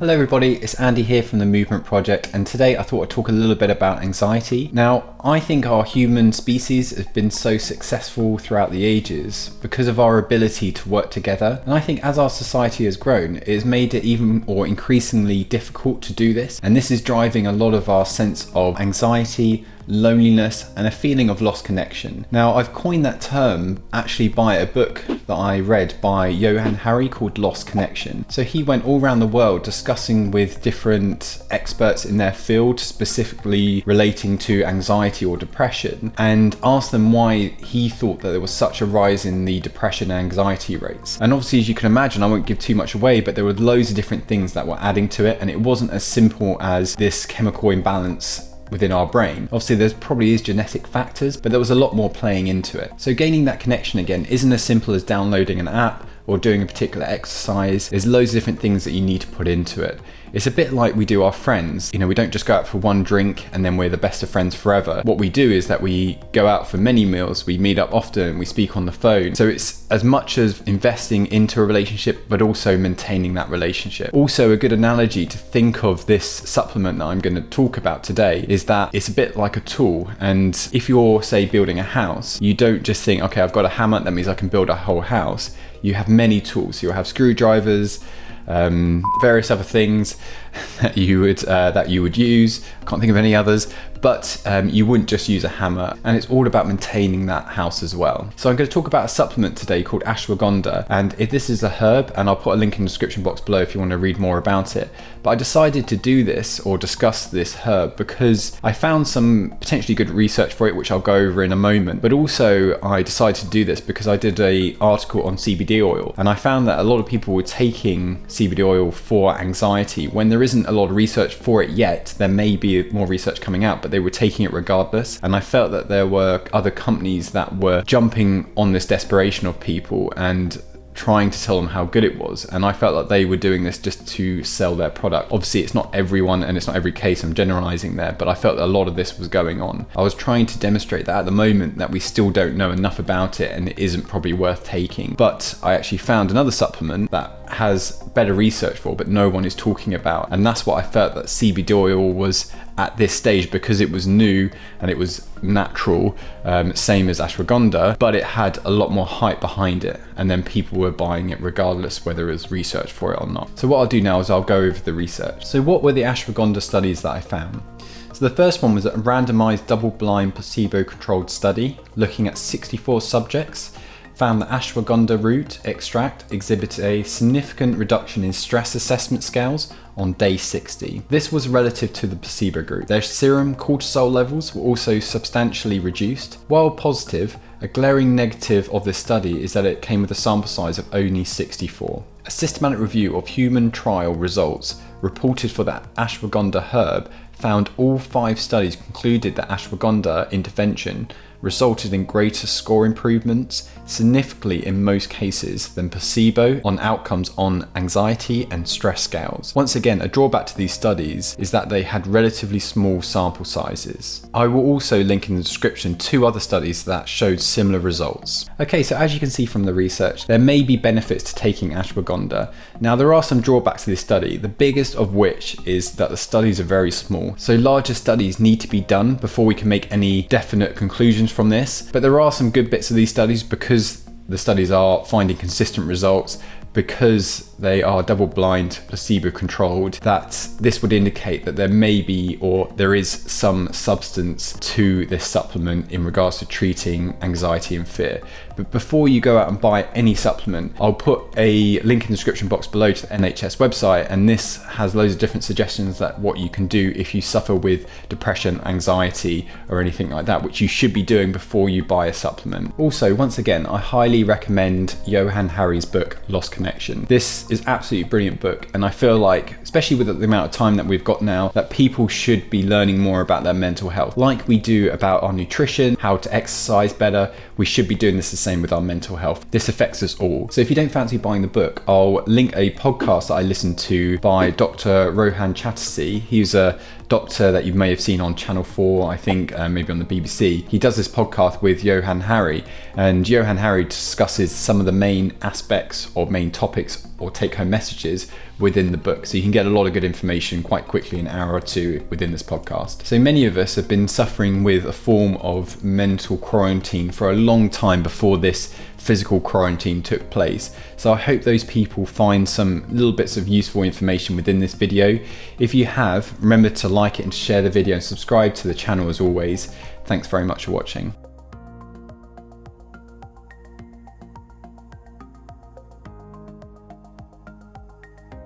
Hello everybody, it's Andy here from the Movement Project, and today I thought I'd talk a little bit about anxiety. Now, I think our human species has been so successful throughout the ages because of our ability to work together, and I think as our society has grown, it has made it even more increasingly difficult to do this, and this is driving a lot of our sense of anxiety, loneliness, and a feeling of lost connection. Now, I've coined that term actually by a book that I read by Johann Hari called Lost Connection. So he went all around the world discussing with different experts in their field, specifically relating to anxiety or depression, and asked them why he thought that there was such a rise in the depression and anxiety rates. And obviously, as you can imagine, I won't give too much away, but there were loads of different things that were adding to it, and it wasn't as simple as this chemical imbalance within our brain. Obviously there probably is genetic factors, but there was a lot more playing into it. So gaining that connection again isn't as simple as downloading an app or doing a particular exercise. There's loads of different things that you need to put into it. It's a bit like we do our friends. We don't just go out for one drink and then we're the best of friends forever. What we do is that we go out for many meals, we meet up often, we speak on the phone. So it's as much as investing into a relationship, but also maintaining that relationship. Also, a good analogy to think of this supplement that I'm going to talk about today is that it's a bit like a tool. And if you're, say, building a house, you don't just think, okay, I've got a hammer, that means I can build a whole house. You have many tools. You'll have screwdrivers, various other things that you would use. I can't think of any others, but you wouldn't just use a hammer, and it's all about maintaining that house as well. So I'm going to talk about a supplement today called Ashwagandha, and this is a herb, and I'll put a link in the description box below if you want to read more about it. But I decided to do this or discuss this herb because I found some potentially good research for it, which I'll go over in a moment. But also I decided to do this because I did an article on CBD oil, and I found that a lot of people were taking CBD oil for anxiety when there isn't a lot of research for it yet. There may be more research coming out, but they were taking it regardless. And I felt that there were other companies that were jumping on this desperation of people and trying to tell them how good it was, and I felt that they were doing this just to sell their product. Obviously it's not everyone and it's not every case, I'm generalizing there, but I felt that a lot of this was going on. I was trying to demonstrate that at the moment that we still don't know enough about it and it isn't probably worth taking. But I actually found another supplement that has better research for, but no one is talking about, and that's what I felt that CBD oil was at this stage, because it was new and it was natural, same as ashwagandha, but it had a lot more hype behind it, and then people were buying it regardless whether there was research for it or not. So what I'll do now is I'll go over the research. So what were the ashwagandha studies that I found? So the first one was a randomized double-blind placebo-controlled study looking at 64 subjects, found that ashwagandha root extract exhibited a significant reduction in stress assessment scales on day 60. This was relative to the placebo group. Their serum cortisol levels were also substantially reduced. While positive, a glaring negative of this study is that it came with a sample size of only 64. A systematic review of human trial results reported for the ashwagandha herb found all 5 studies concluded that ashwagandha intervention resulted in greater score improvements, significantly in most cases, than placebo on outcomes on anxiety and stress scales. Once again, a drawback to these studies is that they had relatively small sample sizes. I will also link in the description 2 other studies that showed similar results. Okay, so as you can see from the research, there may be benefits to taking ashwagandha. Now, there are some drawbacks to this study, the biggest of which is that the studies are very small. So larger studies need to be done before we can make any definite conclusions from this, but there are some good bits of these studies because the studies are finding consistent results, because they are double-blind, placebo-controlled, that this would indicate that there may be or there is some substance to this supplement in regards to treating anxiety and fear. But before you go out and buy any supplement, I'll put a link in the description box below to the NHS website, and this has loads of different suggestions that what you can do if you suffer with depression, anxiety, or anything like that, which you should be doing before you buy a supplement. Also, once again, I highly recommend Johann Hari's book, Lost Connection. This is absolutely a brilliant book, and I feel like, especially with the amount of time that we've got now, that people should be learning more about their mental health. Like we do about our nutrition, how to exercise better, we should be doing this the same with our mental health. This affects us all. So if you don't fancy buying the book, I'll link a podcast that I listened to by Dr. Rohan Chatterjee. He's a doctor that you may have seen on Channel 4, I think, maybe on the BBC. He does this podcast with Johann Hari, and Johann Hari discusses some of the main aspects or main topics or take home messages within the book. So you can get a lot of good information quite quickly, an hour or two within this podcast. So many of us have been suffering with a form of mental quarantine for a long time before this physical quarantine took place. So I hope those people find some little bits of useful information within this video. If you have, remember to like it and share the video and subscribe to the channel as always. Thanks very much for watching.